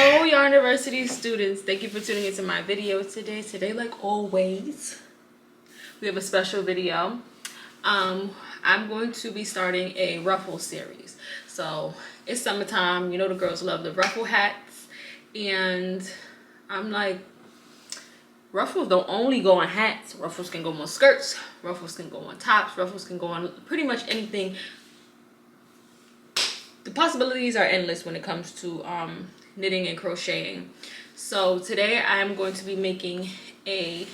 Hello Yarniversee students, thank you for tuning into my video today. Like always, we have a special video. I'm going to be starting a Ruffle series. So it's summertime, you know the girls love the Ruffle hats, and I'm like, Ruffles don't only go on hats. Ruffles can go on skirts, Ruffles can go on tops, Ruffles can go on pretty much anything. The possibilities are endless when it comes to knitting and crocheting. So today I'm going to be making a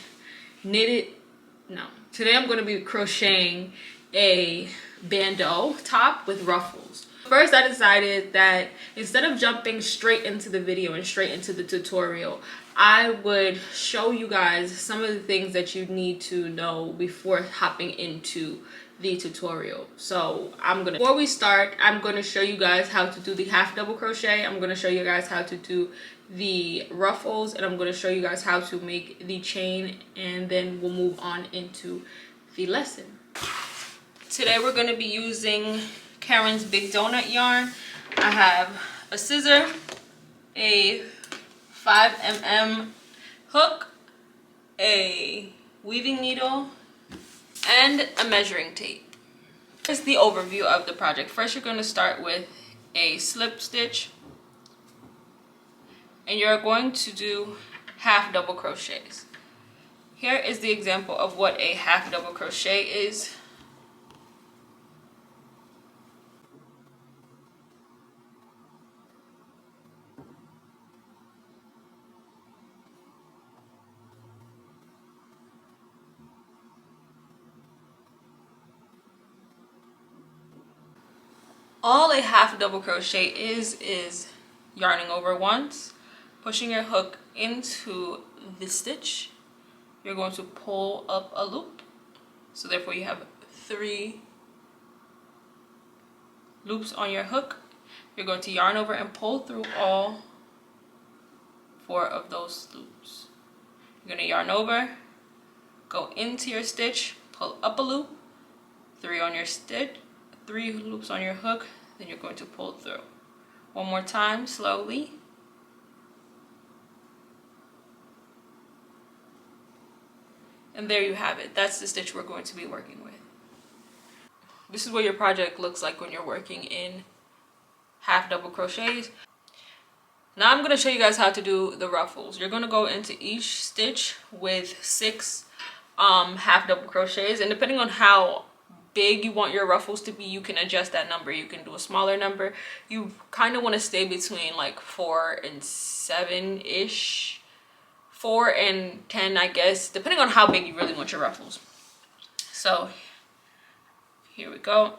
today I'm going to be crocheting a bandeau top with ruffles. First, I decided that instead of jumping straight into the video and straight into the tutorial, I would show you guys some of the things that you need to know before hopping into the tutorial. So before we start, I'm going to show you guys how to do the half double crochet. I'm going to show you guys how to do the ruffles, and I'm going to show you guys how to make the chain, and then we'll move on into the lesson. Today we're going to be using Karen's Big Donut yarn. I have a scissor, a 5mm hook, a weaving needle, and a measuring tape. Here's the overview of the project. First, you're going to start with a slip stitch, and you're going to do half double crochets. Here is the example of what a half double crochet is. All a half double crochet is yarning over once, pushing your hook into the stitch. You're going to pull up a loop, so therefore you have 3 loops on your hook. You're going to yarn over and pull through all 4 of those loops. You're going to yarn over, go into your stitch, pull up a loop, 3 on your stitch, 3 loops on your hook, then you're going to pull through. One more time, slowly. And there you have it. That's the stitch we're going to be working with. This is what your project looks like when you're working in half double crochets. Now I'm going to show you guys how to do the ruffles. You're going to go into each stitch with 6 half double crochets, and depending on how big you want your ruffles to be, you can adjust that number. You can do a smaller number. You kind of want to stay between like 4 and 7-ish, 4 and 10, I guess, depending on how big you really want your ruffles. So here we go.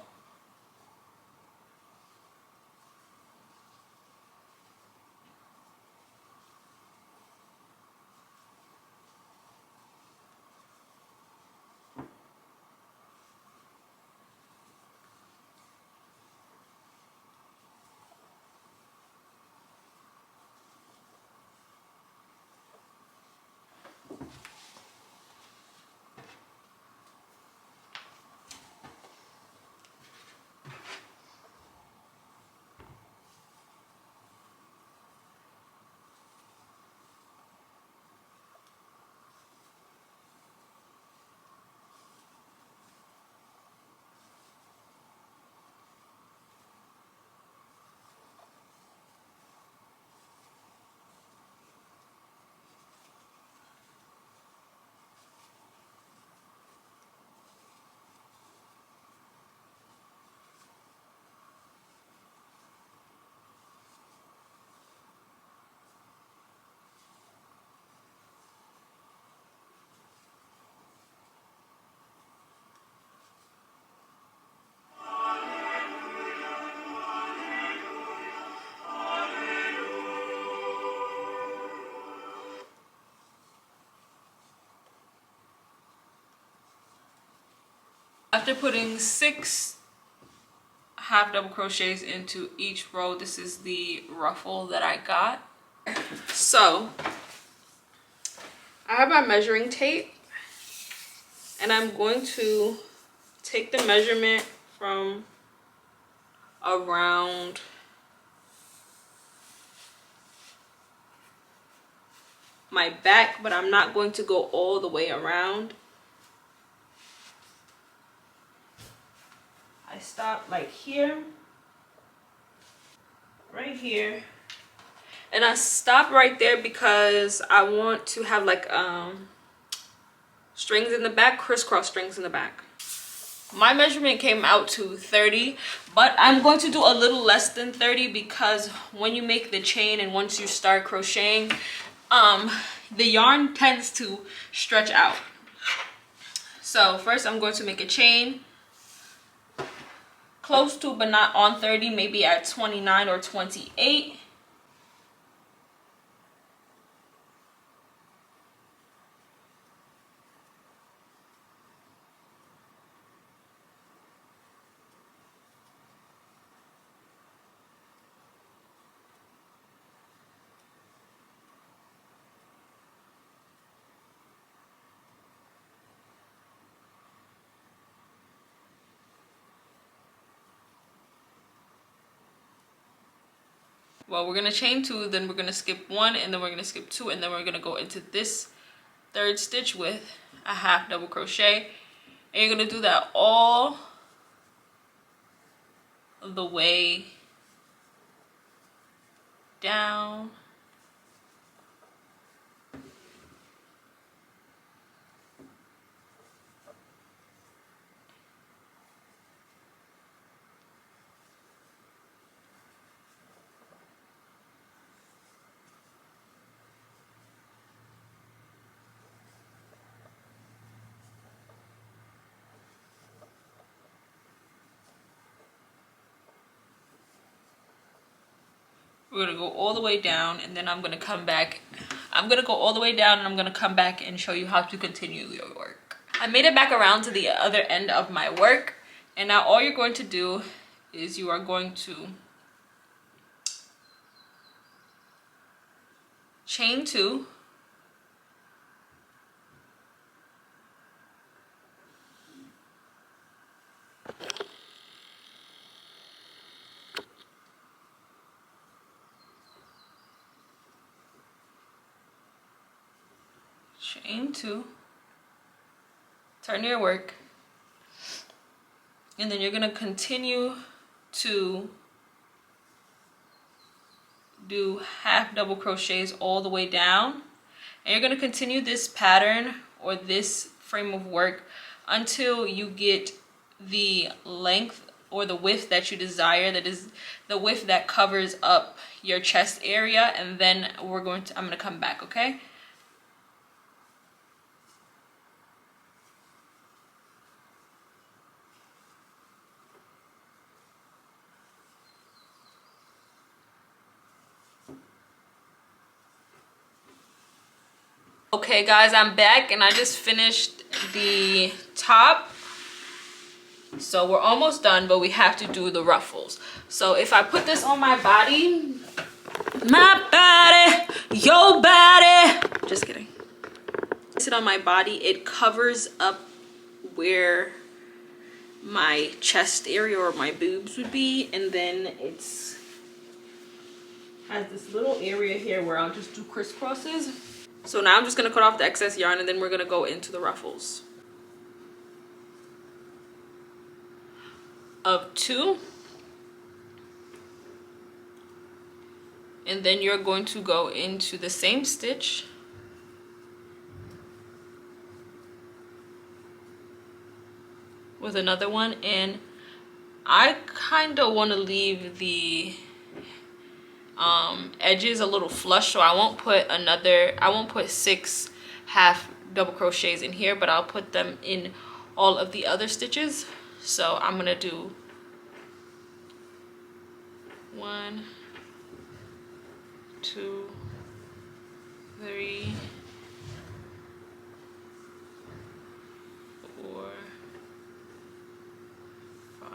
After putting 6 half double crochets into each row, this is the ruffle that I got. So I have my measuring tape, and I'm going to take the measurement from around my back, but I'm not going to go all the way around. I stop like here, right here, and I stop right there because I want to have like strings in the back, crisscross strings in the back. My measurement came out to 30, but I'm going to do a little less than 30 because when you make the chain and once you start crocheting, the yarn tends to stretch out. So first I'm going to make a chain close to, but not on 30, maybe at 29 or 28. Well, we're gonna chain 2, then we're gonna skip 1, and then we're gonna skip 2, and then we're gonna go into this 3rd stitch with a half double crochet, and you're gonna do that all the way down. We're gonna go all the way down, and then I'm gonna come back. I'm gonna go all the way down, and I'm gonna come back and show you how to continue your work. I made it back around to the other end of my work, and now all you're going to do is you are going to chain 2, chain 2, turn your work, and then you're gonna continue to do half double crochets all the way down, and you're gonna continue this pattern or this frame of work until you get the length or the width that you desire, that is the width that covers up your chest area, and then I'm gonna come back, okay? Okay guys, I'm back, and I just finished the top. So we're almost done, but we have to do the ruffles. So if I put this on my body, your body, just kidding. Sit on my body, it covers up where my chest area or my boobs would be, and then it's has this little area here where I'll just do crisscrosses. So now I'm just gonna cut off the excess yarn, and then we're gonna go into the ruffles of 2, and then you're going to go into the same stitch with another one, and I kind of want to leave the edges a little flush, so I won't put 6 half double crochets in here, but I'll put them in all of the other stitches. So I'm gonna do 1, 2, 3, 4, 5,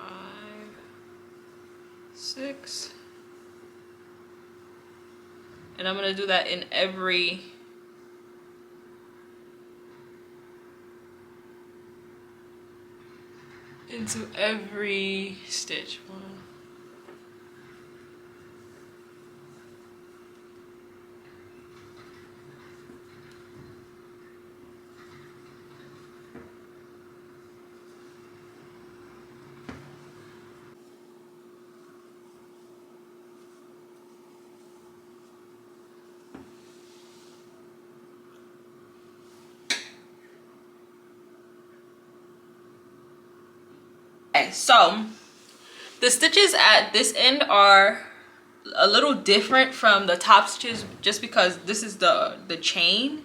6, and I'm gonna do that in every stitch. 1, 2, Okay, so the stitches at this end are a little different from the top stitches just because this is the chain,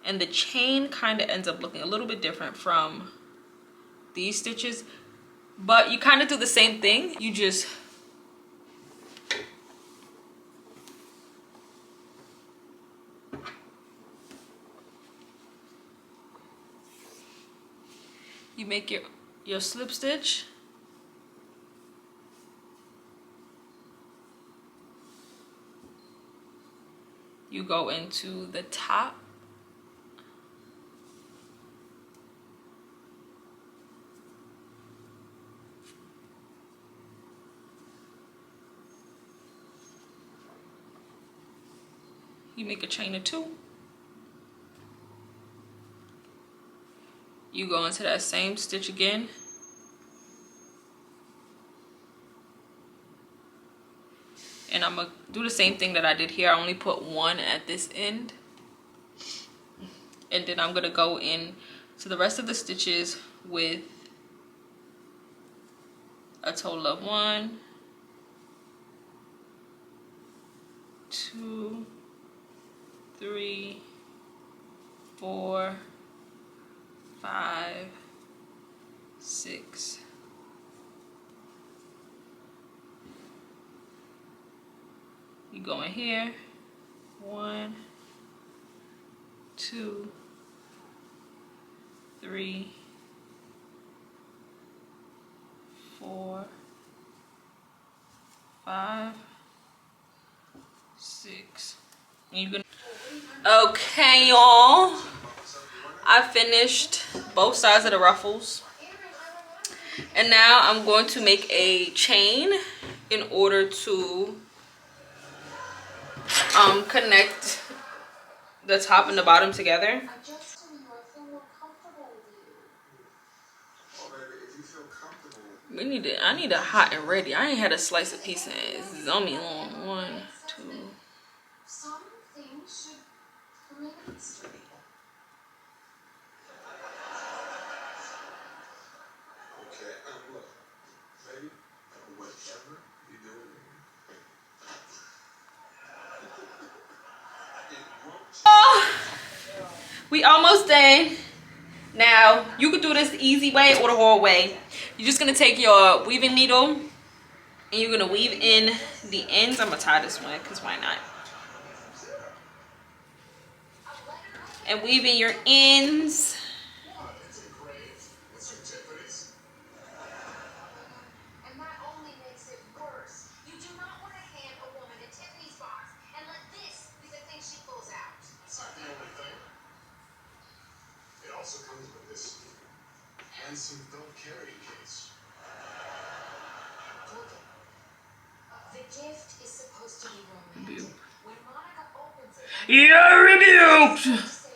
and the chain kind of ends up looking a little bit different from these stitches, but you kind of do the same thing. You just make your slip stitch, you go into the top, you make a chain of 2, you go into that same stitch again, and I'm gonna do the same thing that I did here. I only put 1 at this end, and then I'm gonna go in to the rest of the stitches with a total of 1, 2, 3, 4, 5, 6. You go in here, 1, 2, 3, 4, 5, 6. And you're gonna. Okay, y'all. I finished both sides of the ruffles, and now I'm going to make a chain in order to connect the top and the bottom together. I need a hot and ready. I ain't had a slice of pizza. It's only long. 1, 2. Some things should remain straight. Okay, look, baby, whatever you do, oh, we almost done. Now you could do this the easy way or the hard way. You're just gonna take your weaving needle and you're gonna weave in the ends. I'm gonna tie this one because why not? And weave in your ends. and that only makes it worse. You do not want to hand a woman a Tiffany's box and let this be the thing she pulls out. That's not the only thing. It also comes with this handsome don't carry case. The gift is supposed to be romantic. When Monica opens it, You're rebuked. say,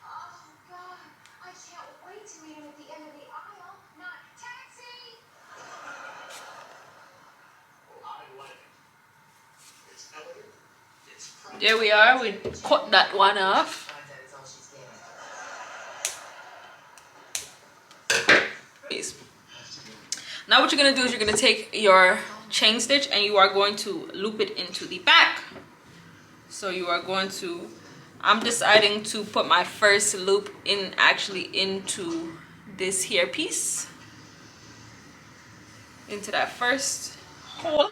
"Oh God, I can't wait to meet him at the end of the aisle." Not taxi. I like it. It's elegant. It's practical. There we are. We cut that one off. Now what you're going to do is you're going to take your chain stitch and you are going to loop it into the back. So you are going to, I'm deciding to put my first loop in actually into this here piece, into that first hole.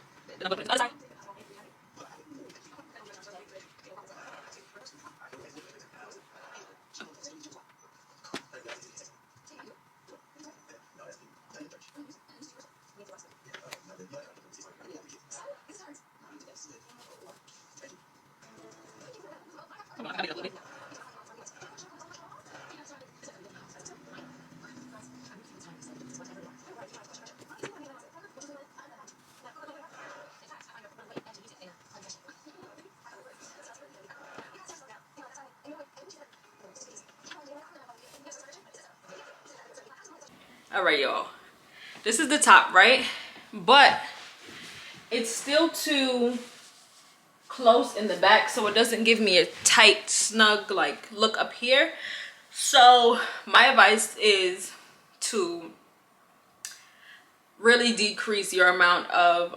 All right, y'all, this is the top, right? But it's still too close in the back, so it doesn't give me a tight, snug like look up here. So my advice is to really decrease your amount of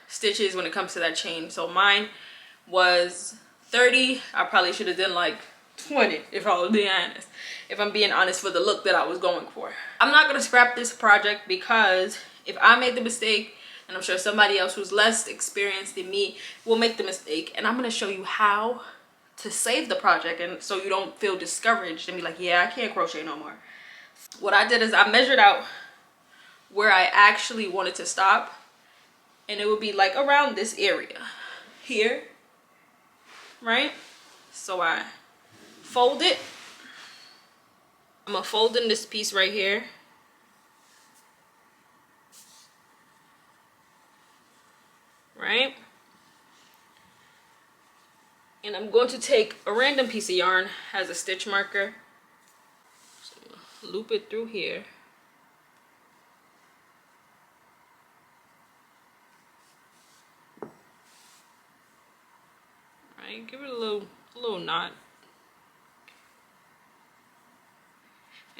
stitches when it comes to that chain. So mine was 30. I probably should have done like 20 if I was being honest. If I'm being honest, for the look that I was going for. I'm not gonna scrap this project because if I made the mistake, and I'm sure somebody else who's less experienced than me will make the mistake, and I'm gonna show you how to save the project, and so you don't feel discouraged and be like, yeah, I can't crochet no more. What I did is I measured out where I actually wanted to stop, and it would be like around this area here, right? So I fold it. I'm gonna fold in this piece right here. Right? And I'm going to take a random piece of yarn as a stitch marker. So loop it through here. Right? Give it a little knot.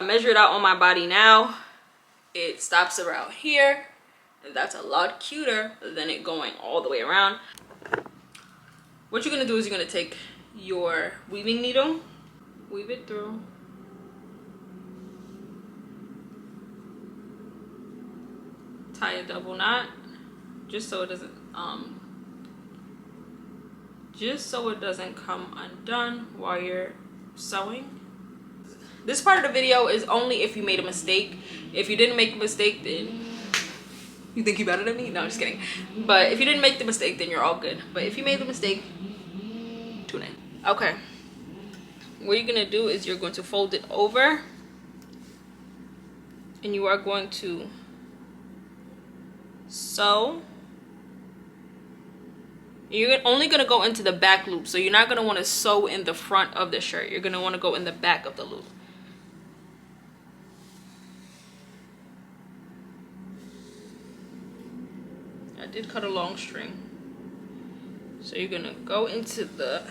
I measure it out on my body now. It stops around here. And that's a lot cuter than it going all the way around. What you're gonna do is you're gonna take your weaving needle, weave it through. Tie a double knot just so it doesn't come undone while you're sewing. This part of the video is only if you made a mistake. If you didn't make a mistake, then you think you better than me? No, I'm just kidding. But if you didn't make the mistake, then you're all good. But if you made the mistake, tune in. Okay. What you're gonna do is you're going to fold it over, and you are going to sew. You're only gonna go into the back loop, so you're not gonna want to sew in the front of the shirt. You're gonna want to go in the back of the loop. I did cut a long string, so you're gonna go into the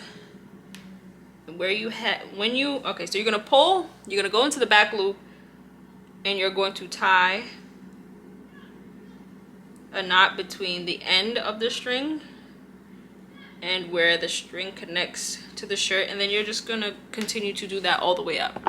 where you had okay, so you're gonna pull, you're gonna go into the back loop, and you're going to tie a knot between the end of the string and where the string connects to the shirt, and then you're just gonna continue to do that all the way up.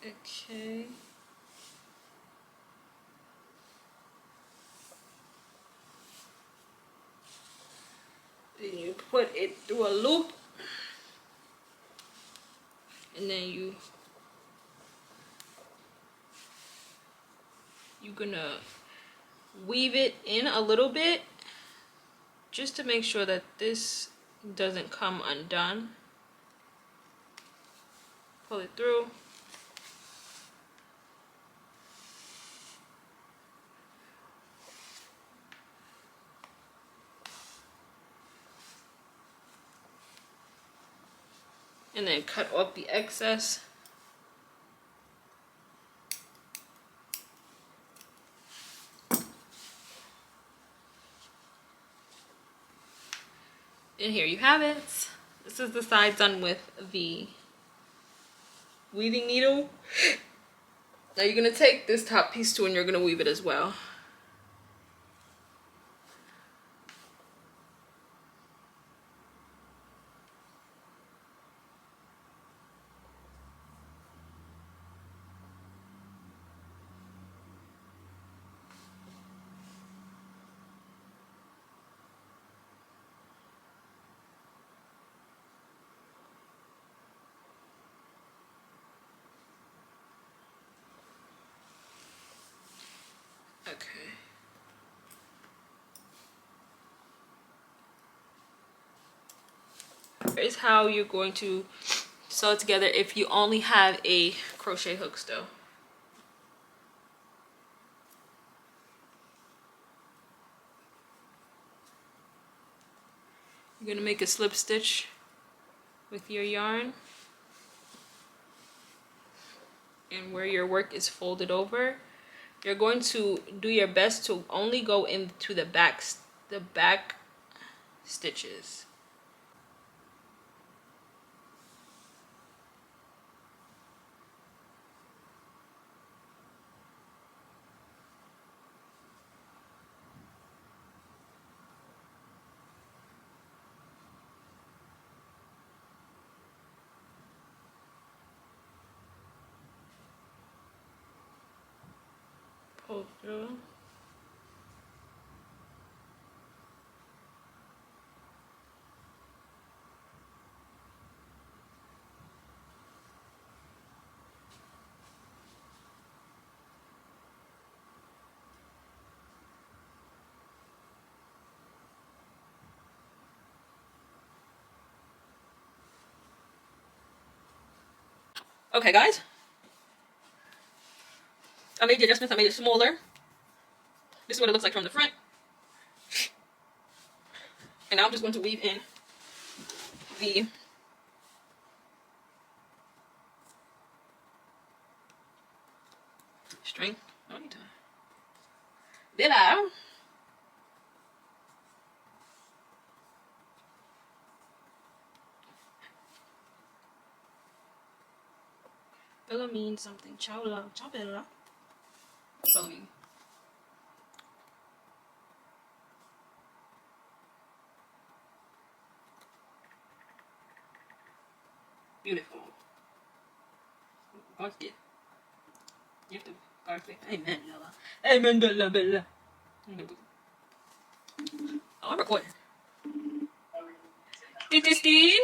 Okay. Then you put it through a loop, and then you're gonna weave it in a little bit just to make sure that this doesn't come undone. Pull it through. And then cut off the excess. And here you have it. This is the side done with the weaving needle. Now you're gonna take this top piece too and you're gonna weave it as well. Okay. Here's how you're going to sew it together if you only have a crochet hook still. You're gonna make a slip stitch with your yarn, and where your work is folded over, you're going to do your best to only go into the back stitches. Pull through. Okay guys, I made the adjustments. I made it smaller. This is what it looks like from the front. And now I'm just going to weave in the string. I need to. Did I? Bella means something. Ciao, ciao Bella. What's Bella mean? Beautiful. God's gift. You have to God's gift. Amen, Bella. Amen, Bella, Bella. Oh, I'm recording. Titi Steen.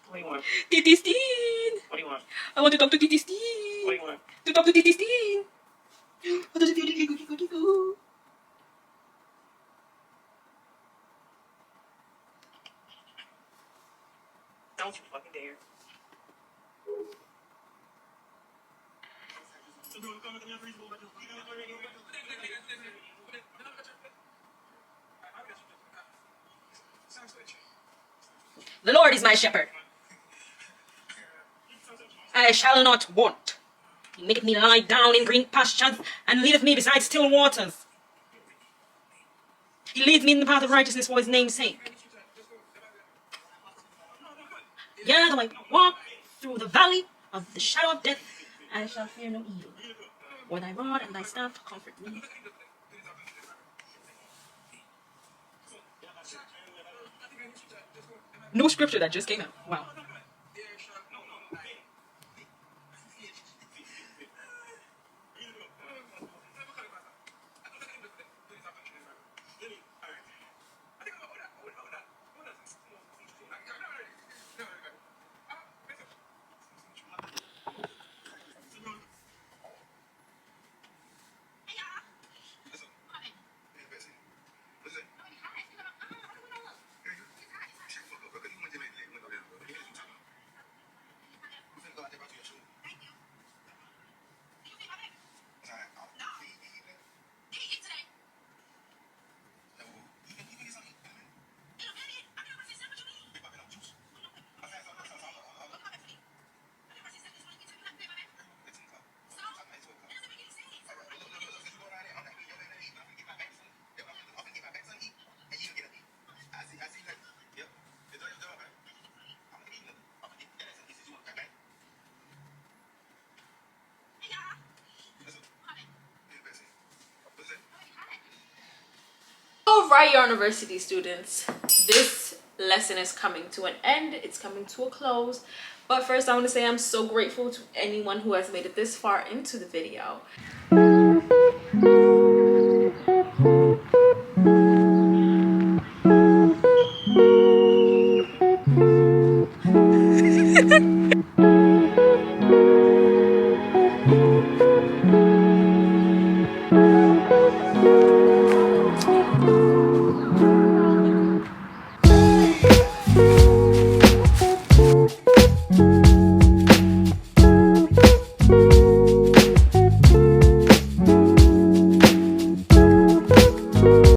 What do you want? Titi Steen. What do you want? I want to talk to Titi Steen. What do you want? To talk to Titi Steen. What does it feel to go? Don't you fucking dare. The Lord is my shepherd. I shall not want. He maketh me lie down in green pastures, and leadeth me beside still waters. He leads me in the path of righteousness for his name's sake. Yea, though I walk through the valley of the shadow of death, I shall fear no evil. For thy rod and thy staff comfort me. New scripture that just came out. Wow. All right, Yarniversee students, this lesson is coming to an end. It's coming to a close. But first, I want to say I'm so grateful to anyone who has made it this far into the video.